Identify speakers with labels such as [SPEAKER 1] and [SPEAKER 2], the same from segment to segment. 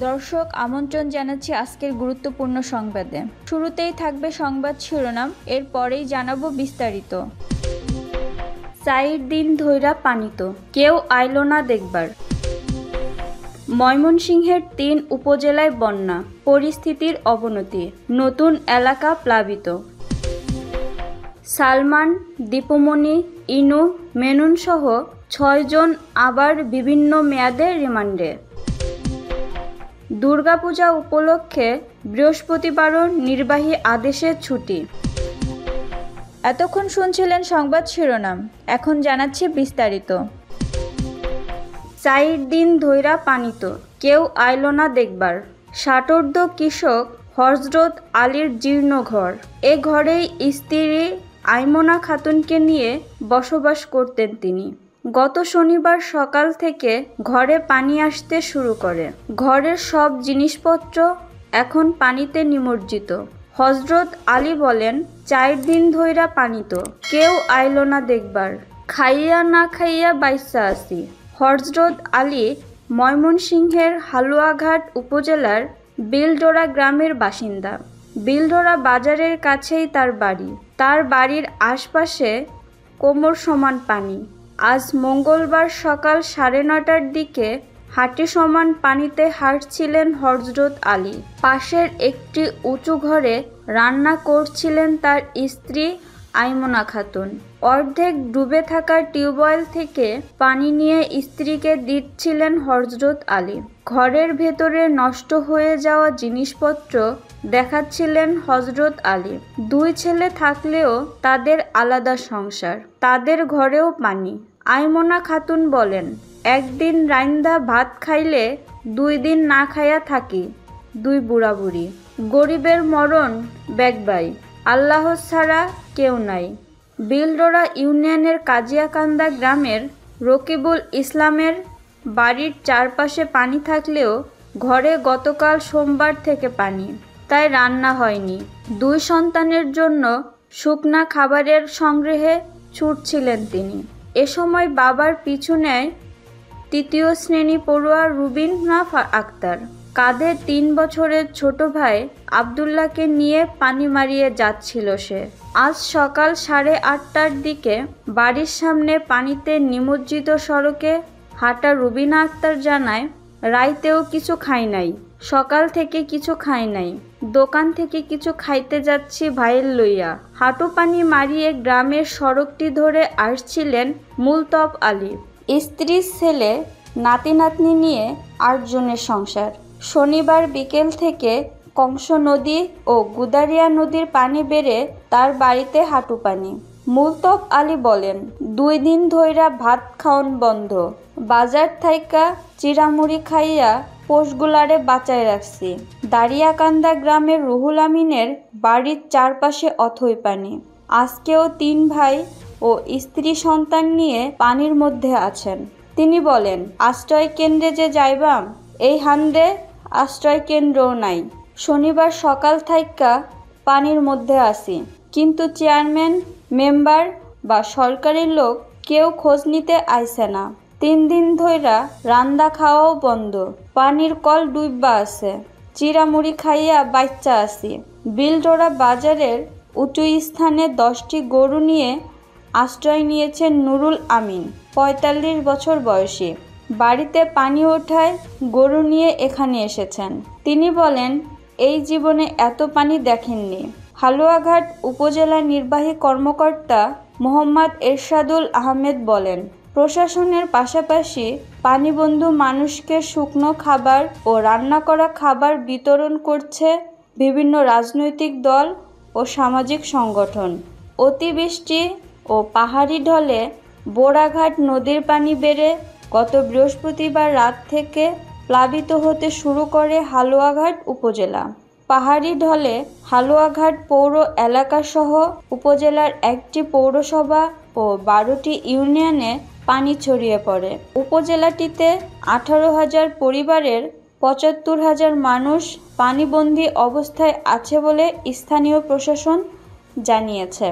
[SPEAKER 1] দর্শক আমন্ত্রণ জানাচ্ছি আজকের গুরুত্বপূর্ণ সংবাদে। শুরুতেই থাকবে সংবাদ শিরোনাম, এরপরেই জানাবো বিস্তারিত। 4 দিন ধইরা পানিত, কেউ আইলো না দেখবার। ময়মনসিংহের 3 উপজেলায় বন্যা, পরিস্থিতির অবনতি, নতুন এলাকা প্লাবিত। সালমান, দীপুমণি, ইনু, মেনুন সহ 6 জন আবার বিভিন্ন মেয়াদে রিমান্ডে। দুর্গাপূজা উপলক্ষে বৃহস্পতিবারও নির্বাহী আদেশে ছুটি। এতক্ষণ শুনছিলেন সংবাদ শিরোনাম, এখন জানাচ্ছি বিস্তারিত। 4 দিন ধইরা পানিত, কেউ আইলো না দেখবার। ষাটোর্ধ্ব কৃষক হযরত আলীর জীর্ণ ঘর। এ ঘরেই স্ত্রী আইমনা খাতুনকে নিয়ে বসবাস করতেন তিনি। গত শনিবার সকাল থেকে ঘরে পানি আসতে শুরু করে। ঘরের সব জিনিসপত্র এখন পানিতে নিমজ্জিত। হযরত আলী বলেন, 4 দিন ধইরা পানিত, কেউ আইলো না দেখবার। খাইয়া না খাইয়া বাইচ্চা আছি। হযরত আলী ময়মনসিংহের হালুয়াঘাট উপজেলার বিলডোরা গ্রামের বাসিন্দা। বিলডোরা বাজারের কাছেই তার বাড়ি। তার বাড়ির আশপাশে কোমর সমান পানি। আজ মঙ্গলবার সকাল 9:30টার দিকে হাঁটু সমান পানিতে হাঁটছিলেন হযরত আলী। পাশের একটি উঁচু ঘরে রান্না করছিলেন তার স্ত্রী আইমনা খাতুন। অর্ধেক ডুবে থাকা টিউবওয়েল থেকে পানি নিয়ে স্ত্রীকে দিচ্ছিলেন হযরত আলী। ঘরের ভেতরে নষ্ট হয়ে যাওয়া জিনিসপত্র দেখাচ্ছিলেন হযরত আলী। 2 ছেলে থাকলেও তাদের আলাদা সংসার, তাদের ঘরেও পানি। আইমনা খাতুন বলেন, একদিন রাইন্দা ভাত খাইলে 2 দিন না খাইয়া থাকি। 2 বুড়া বুড়ি। গরিবের মরণ বেগবাই, আল্লাহ ছাড়া কেউ নাই। বিলডোরা ইউনিয়নের কাজিয়াকান্দা গ্রামের রকিবুল ইসলামের বাড়ির চারপাশে পানি থাকলেও ঘরে গতকাল সোমবার থেকে পানি, তাই রান্না হয়নি। 2 সন্তানের জন্য শুকনা খাবারের সংগ্রহে ছুটছিলেন তিনি। এ সময় বাবার পিছু নেয় 3য় শ্রেণী পড়ুয়া রুবিনা আক্তার। কাঁধে 3 বছরের ছোট ভাই আবদুল্লাহকে নিয়ে পানি মারিয়ে যাচ্ছিল সে। আজ সকাল 8:30টার দিকে বাড়ির সামনে পানিতে নিমজ্জিত সড়কে হাঁটা রুবিনা আক্তার জানায়, রাইতেও কিছু খাই নাই, সকাল থেকে কিছু খাই নাই, দোকান থেকে কিছু খাইতে যাচ্ছি ভাইয়ের লইয়া। হাঁটু পানি মারিয়ে গ্রামের সড়কটি ধরে আসছিলেন মুলতব আলী। স্ত্রী, ছেলে, নাতি নাতনি নিয়ে 8 জনের সংসার। শনিবার বিকেল থেকে কংস নদী ও গুদারিয়া নদীর পানি বেড়ে তার বাড়িতে হাঁটু পানি। মুলতব আলী বলেন, 2 দিন ধইরা ভাত খাওন বন্ধ। বাজার থাইকা চিরামুড়ি খাইয়া পোষগুলারে বাঁচায় রাখছি। দাঁড়িয়াকান্দা গ্রামের রুহুল আমিনের বাড়ির চারপাশে অথই পানি। আজকেও 3 ভাই ও স্ত্রী সন্তান নিয়ে পানির মধ্যে আছেন। তিনি বলেন, আশ্রয় কেন্দ্রে যে যাইবাম, এই হান্দে আশ্রয় কেন্দ্রও নাই। শনিবার সকাল থাইকা পানির মধ্যে আছি, কিন্তু চেয়ারম্যান, মেম্বার বা সরকারি লোক কেউ খোঁজ নিতে আইছে না। 3 দিন ধইরা রান্দা খাওয়াও বন্ধ। পানির কল ডুইব্বা আছে। চিরামুড়ি খাইয়া বাইচ্চা আছি। বিলডোরা বাজারের উঁচু স্থানে 10টি গরু নিয়ে আশ্রয় নিয়েছেন নুরুল আমিন, 45 বছর বয়সী। বাড়িতে পানি ওঠায় গরু নিয়ে এখানে এসেছেন। তিনি বলেন, এই জীবনে এত পানি দেখেননি। হালুয়াঘাট উপজেলা নির্বাহী কর্মকর্তা মোহাম্মদ এরশাদুল আহমেদ বলেন, প্রশাসনের পাশাপাশি পানিবন্ধু মানুষকে শুকনো খাবার ও রান্না করা খাবার বিতরণ করছে বিভিন্ন রাজনৈতিক দল ও সামাজিক সংগঠন। অতিবৃষ্টি ও পাহাড়ি ঢলে বোরাঘাট নদীর পানি বেড়ে গত বৃহস্পতিবার রাত থেকে প্লাবিত হতে শুরু করে হালুয়াঘাট উপজেলা। পাহাড়ি ঢলে হালুয়াঘাট পৌর এলাকাসহ উপজেলার 1টি পৌরসভা ও 12টি ইউনিয়নে পানি ছড়িয়ে পড়ে। উপজেলাটিতে 18,000 পরিবারের 75,000 মানুষ পানিবন্দী অবস্থায় আছে বলে স্থানীয় প্রশাসন জানিয়েছে।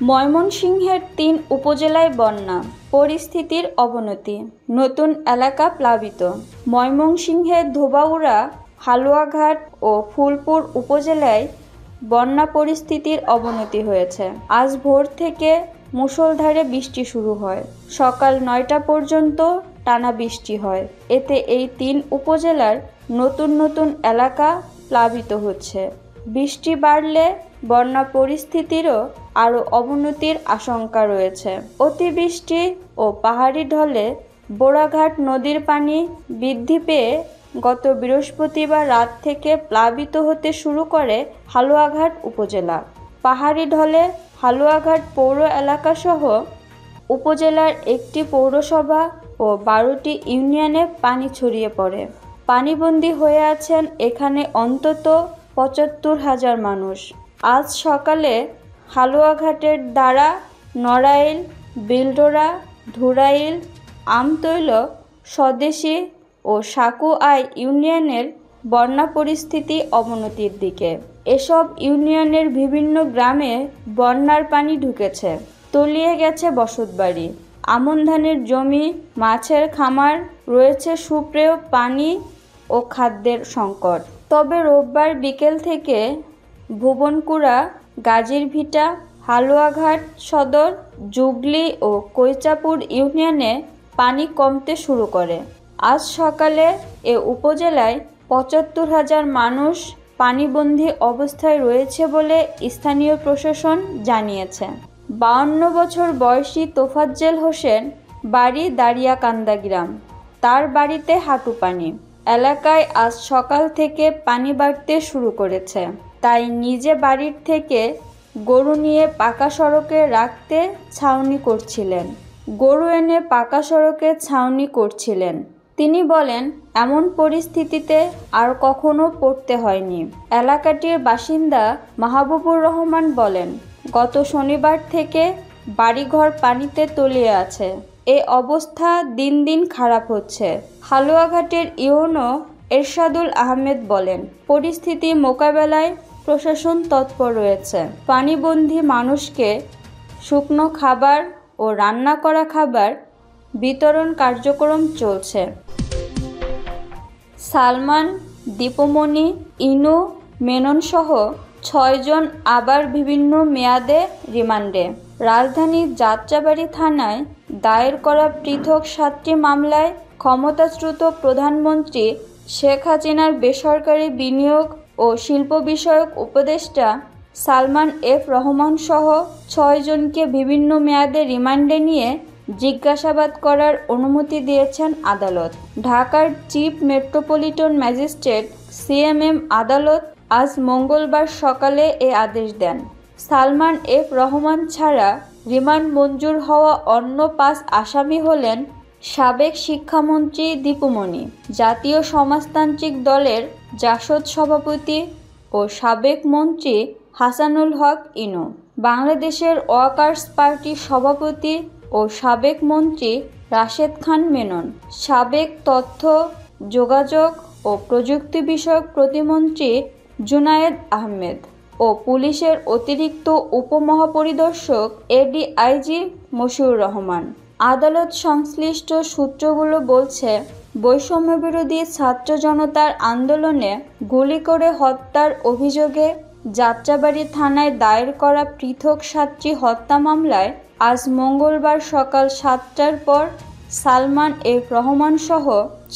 [SPEAKER 1] ময়মনসিংহের 3 উপজেলায় বন্যা, পরিস্থিতির অবনতি, নতুন এলাকা প্লাবিত। ময়মনসিংহের ধোবাউড়া, হালুয়াঘাট ও ফুলপুর উপজেলায় বন্যা পরিস্থিতির অবনতি হয়েছে। আজ ভোর থেকে মুষলধারে বৃষ্টি শুরু হয়। সকাল ৯টা পর্যন্ত টানা বৃষ্টি হয়। এতে এই ৩ উপজেলার নতুন নতুন এলাকা প্লাবিত হচ্ছে। বৃষ্টি বাড়লে বন্যা পরিস্থিতিরও আরও অবনতির আশঙ্কা রয়েছে। অতিবৃষ্টি ও পাহাড়ি ঢলে বোড়াঘাট নদীর পানি বৃদ্ধি পেয়ে গত বৃহস্পতিবার রাত থেকে প্লাবিত হতে শুরু করে হালুয়াঘাট উপজেলা। পাহাড়ি ঢলে হালুয়াঘাট পৌর এলাকাসহ উপজেলার একটি পৌরসভা ও ১২টি ইউনিয়নে পানি ছড়িয়ে পড়ে। পানিবন্দী হয়ে আছেন এখানে অন্তত ৭৫,০০০ মানুষ। আজ সকালে হালুয়াঘাটের দারা, নড়াইল, বিলডোরা, ধুরাইল, আমতৈল, স্বদেশী ও সাকুয়াই ইউনিয়নের বন্যা পরিস্থিতি অবনতির দিকে। এসব ইউনিয়নের বিভিন্ন গ্রামে বন্যার পানি ঢুকেছে, তলিয়ে গেছে বসতবাড়ি, আমন ধানের জমি, মাছের খামার, রয়েছে সুপেয় পানি ও খাদ্যের সংকট। তবে রোববার বিকেল থেকে ভুবনকুড়া, গাজীরভিটা, হালুয়াঘাট সদর, জুগলি ও কৈচাপুর ইউনিয়নে পানি কমতে শুরু করে। আজ সকালে এ উপজেলায় ৭৫,০০০ মানুষ পানিবন্দী অবস্থায় রয়েছে বলে স্থানীয় প্রশাসন জানিয়েছে। ৫২ বছর বয়সী তোফাজ্জেল হোসেন, বাড়ি দাঁড়িয়াকান্দা গ্রাম। তার বাড়িতে হাঁটু পানি। এলাকায় আজ সকাল থেকে পানি বাড়তে শুরু করেছে। তাই নিজে বাড়ির থেকে গরু নিয়ে পাকা সড়কে রাখতে ছাউনি করছিলেন। গরু এনে পাকা সড়কে ছাউনি করছিলেন। তিনি বলেন, এমন পরিস্থিতিতে আর কখনো পড়তে হয়নি। এলাকাটির বাসিন্দা মাহবুবুর রহমান বলেন, গত শনিবার থেকে বাড়িঘর পানিতে তলিয়ে আছে। এ অবস্থা দিন দিন খারাপ হচ্ছে। হালুয়াঘাটের ইউনো এরশাদুল আহমেদ বলেন, পরিস্থিতি মোকাবেলায় প্রশাসন তৎপর রয়েছে। পানিবন্দী মানুষকে শুকনো খাবার ও রান্না করা খাবার বিতরণ কার্যক্রম চলছে। সালমান, দীপমণি, ইনু, মেননসহ ৬ জন আবার বিভিন্ন মেয়াদে রিমান্ডে। রাজধানীর যাত্রাবাড়ী থানায় দায়ের করা পৃথক ৭টি মামলায় ক্ষমতাচ্যুত প্রধানমন্ত্রী শেখ হাসিনার বেসরকারি বিনিয়োগ ও শিল্প বিষয়ক উপদেষ্টা সালমান এফ রহমান সহ ৬ জনকে বিভিন্ন মেয়াদে রিমান্ডে নিয়ে জিজ্ঞাসাবাদ করার অনুমতি দিয়েছেন আদালত। ঢাকার চিফ মেট্রোপলিটন ম্যাজিস্ট্রেট সিএমএম আদালত আজ মঙ্গলবার সকালে এ আদেশ দেন। সালমান এফ রহমান ছাড়া রিমান্ড মঞ্জুর হওয়া অন্য ৫ আসামি হলেন সাবেক শিক্ষামন্ত্রী দীপুমণি, জাতীয় সমাজতান্ত্রিক দলের জাসদ সভাপতি ও সাবেক মন্ত্রী হাসানুল হক ইনু, বাংলাদেশের ওয়ার্কার্স পার্টির সভাপতি ও সাবেক মন্ত্রী রাশেদ খান মেনন, সাবেক তথ্য, যোগাযোগ ও প্রযুক্তি বিষয়ক প্রতিমন্ত্রী জুনায়েদ আহমেদ ও পুলিশের অতিরিক্ত উপমহাপরিদর্শক এডিআইজি মশিউর রহমান। আদালত সংশ্লিষ্ট সূত্রগুলো বলছে, বৈষম্যবিরোধী ছাত্র জনতার আন্দোলনে গুলি করে হত্যার অভিযোগে যাত্রাবাড়ী থানায় দায়ের করা পৃথক ৭টি হত্যা মামলায় আজ মঙ্গলবার সকাল ৭টার পর সালমান এফ রহমান সহ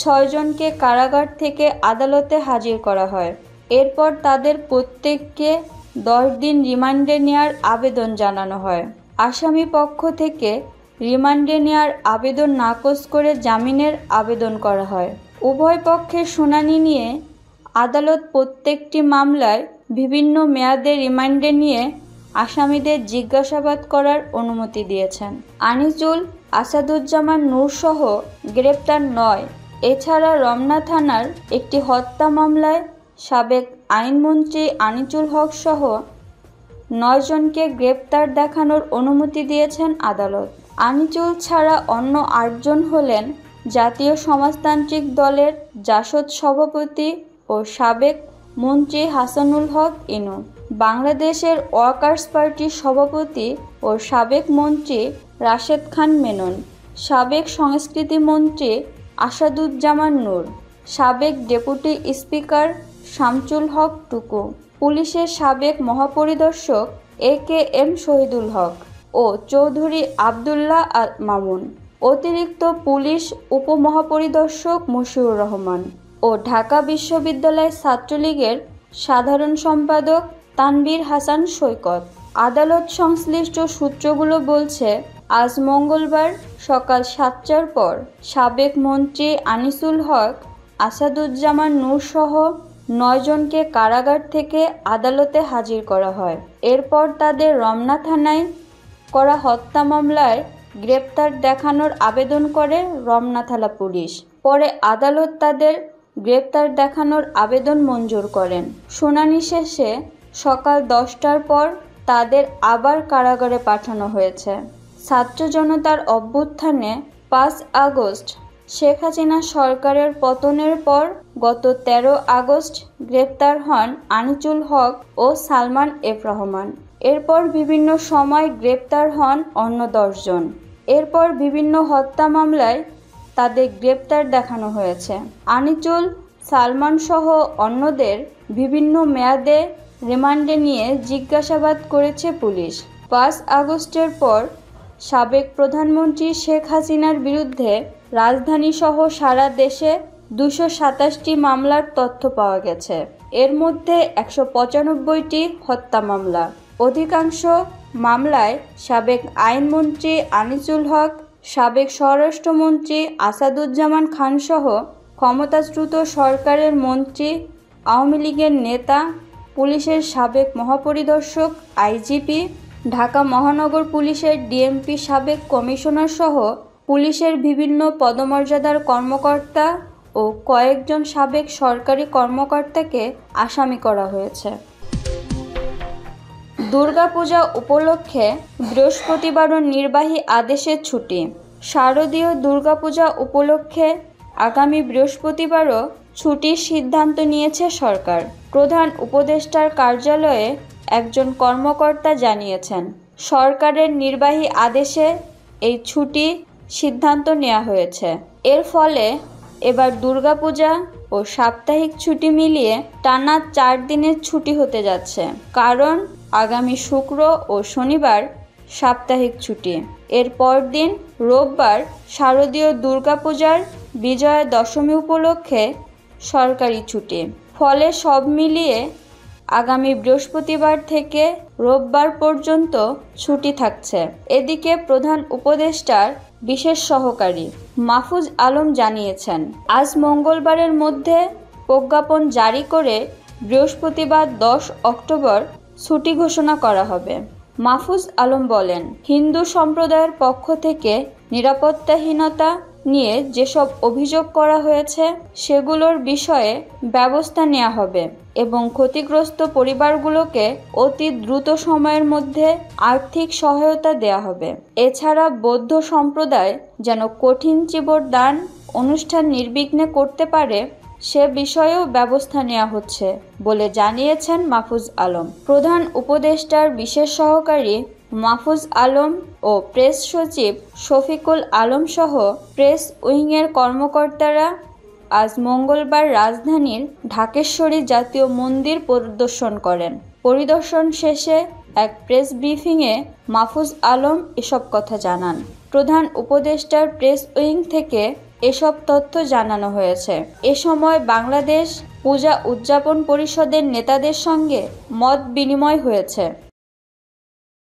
[SPEAKER 1] ৬ জনকে কারাগার থেকে আদালতে হাজির করা হয়। এরপর তাদের প্রত্যেককে ১০ দিন রিমান্ডে নেওয়ার আবেদন জানানো হয়। আসামি পক্ষ থেকে রিমান্ডে নেওয়ার আবেদন নাকচ করে জামিনের আবেদন করা হয়। উভয় পক্ষের শুনানি নিয়ে আদালত প্রত্যেকটি মামলায় বিভিন্ন মেয়াদে রিমান্ডে নিয়ে আসামিদের জিজ্ঞাসাবাদ করার অনুমতি দিয়েছেন। আনিসুল, আসাদুজ্জামান নূর সহ গ্রেপ্তার ৯। এছাড়া রমনা থানার একটি হত্যা মামলায় সাবেক আইনমন্ত্রী আনিসুল হক সহ ৯ জনকে গ্রেপ্তার দেখানোর অনুমতি দিয়েছেন আদালত। আনিসুল ছাড়া অন্য ৮ জন হলেন জাতীয় সমাজতান্ত্রিক দলের জাসদ সভাপতি ও সাবেক মন্ত্রী হাসানুল হক ইনু, বাংলাদেশের ওয়ার্কার্স পার্টির সভাপতি ও সাবেক মন্ত্রী রাশেদ খান মেনন, সাবেক সংস্কৃতি মন্ত্রী আসাদুজ্জামান নূর, সাবেক ডেপুটি স্পিকার শামসুল হক টুকু, পুলিশের সাবেক মহাপরিদর্শক AKM শহীদুল হক ও চৌধুরী আবদুল্লাহ আল মামুন, অতিরিক্ত পুলিশ উপমহাপরিদর্শক মশিউর রহমান ও ঢাকা বিশ্ববিদ্যালয় ছাত্রলীগের সাধারণ সম্পাদক তানভীর হাসান সৈকত। আদালত সংশ্লিষ্ট সূত্রগুলো বলছে, আজ মঙ্গলবার সকাল 7টার পর সাবেক মন্ত্রী আনিসুল হক, আসাদুজ্জামান নূর সহ 9 জনকে কারাগার থেকে আদালতে হাজির করা হয়। এরপর তাদের রমনা থানায় করা হত্যা মামলায় গ্রেপ্তার দেখানোর আবেদন করে রমনা থানা পুলিশ। পরে আদালত তাদের গ্রেপ্তার দেখানোর আবেদন মঞ্জুর করেন। শুনানি শেষে সকাল 10টার পর তাদের আবার কারাগারে পাঠানো হয়েছে। ছাত্র জনতার অভ্যুত্থানে 5 আগস্ট শেখ হাসিনা সরকারের পতনের পর গত 13 আগস্ট গ্রেপ্তার হন আনিসুল হক ও সালমান এফ রহমান। এরপর বিভিন্ন সময় গ্রেপ্তার হন অন্য 10 জন। এরপর বিভিন্ন হত্যা মামলায় তাদের গ্রেপ্তার দেখানো হয়েছে। আনিসুল, সালমান সহ অন্যদের বিভিন্ন মেয়াদে রিমান্ডে নিয়ে জিজ্ঞাসাবাদ করেছে পুলিশ। 5 আগস্টের পর সাবেক প্রধানমন্ত্রী শেখ হাসিনার বিরুদ্ধে রাজধানীসহ সারা দেশে 227টি মামলার তথ্য পাওয়া গেছে। এর মধ্যে 195টি হত্যা মামলা। অধিকাংশ মামলায় সাবেক আইনমন্ত্রী আনিসুল হক, সাবেক স্বরাষ্ট্রমন্ত্রী আসাদুজ্জামান খান সহ ক্ষমতাচ্যুত সরকারের মন্ত্রী, আওয়ামী লীগের নেতা, পুলিশের সাবেক মহাপরিদর্শক IGP, ঢাকা মহানগর পুলিশের DMP সাবেক কমিশনার সহ পুলিশের বিভিন্ন পদমর্যাদার কর্মকর্তা ও কয়েকজন সাবেক সরকারি কর্মকর্তাকে আসামি করা হয়েছে। দুর্গাপূজা উপলক্ষে বৃহস্পতিবারও নির্বাহী আদেশের ছুটি। শারদীয় দুর্গাপূজা উপলক্ষে আগামী বৃহস্পতিবারও ছুটির সিদ্ধান্ত নিয়েছে সরকার। প্রধান উপদেষ্টার কার্যালয়ে একজন কর্মকর্তা জানিয়েছেন, সরকারের নির্বাহী আদেশে এই ছুটি সিদ্ধান্ত নেওয়া হয়েছে। এর ফলে এবার দুর্গাপূজা ও সাপ্তাহিক ছুটি মিলিয়ে টানা 4 দিনের ছুটি হতে যাচ্ছে। কারণ আগামী শুক্র ও শনিবার সাপ্তাহিক ছুটি, এর পরদিন রোববার শারদীয় দুর্গাপূজার বিজয়া দশমী উপলক্ষে সরকারি ছুটি। ফলে সব মিলিয়ে আগামী বৃহস্পতিবার থেকে রোববার পর্যন্ত ছুটি থাকছে। এদিকে প্রধান উপদেষ্টার বিশেষ সহকারী মাহফুজ আলম জানিয়েছেন, আজ মঙ্গলবারের মধ্যে প্রজ্ঞাপন জারি করে বৃহস্পতিবার 10 অক্টোবর ছুটি ঘোষণা করা হবে। মাহফুজ আলম বলেন, হিন্দু সম্প্রদায়ের পক্ষ থেকে নিরাপত্তাহীনতা নিয়ে যেসব অভিযোগ করা হয়েছে সেগুলোর বিষয়ে ব্যবস্থা নেওয়া হবে এবং ক্ষতিগ্রস্ত পরিবারগুলোকে অতি দ্রুত সময়ের মধ্যে আর্থিক সহায়তা দেওয়া হবে। এছাড়া বৌদ্ধ সম্প্রদায় যেন কঠিন চিবর দান অনুষ্ঠান নির্বিঘ্নে করতে পারে সে বিষয়েও ব্যবস্থা নেওয়া হচ্ছে বলে জানিয়েছেন মাহফুজ আলম। প্রধান উপদেষ্টার বিশেষ সহকারী মাহফুজ আলম ও প্রেস সচিব শফিকুল আলম সহ প্রেস উইংয়ের কর্মকর্তারা আজ মঙ্গলবার রাজধানীর ঢাকেশ্বরী জাতীয় মন্দির পরিদর্শন করেন। পরিদর্শন শেষে এক প্রেস ব্রিফিংয়ে মাহফুজ আলম এসব কথা জানান। প্রধান উপদেষ্টার প্রেস উইং থেকে এসব তথ্য জানানো হয়েছে। এ সময় বাংলাদেশ পূজা উদযাপন পরিষদের নেতাদের সঙ্গে মত বিনিময় হয়েছে।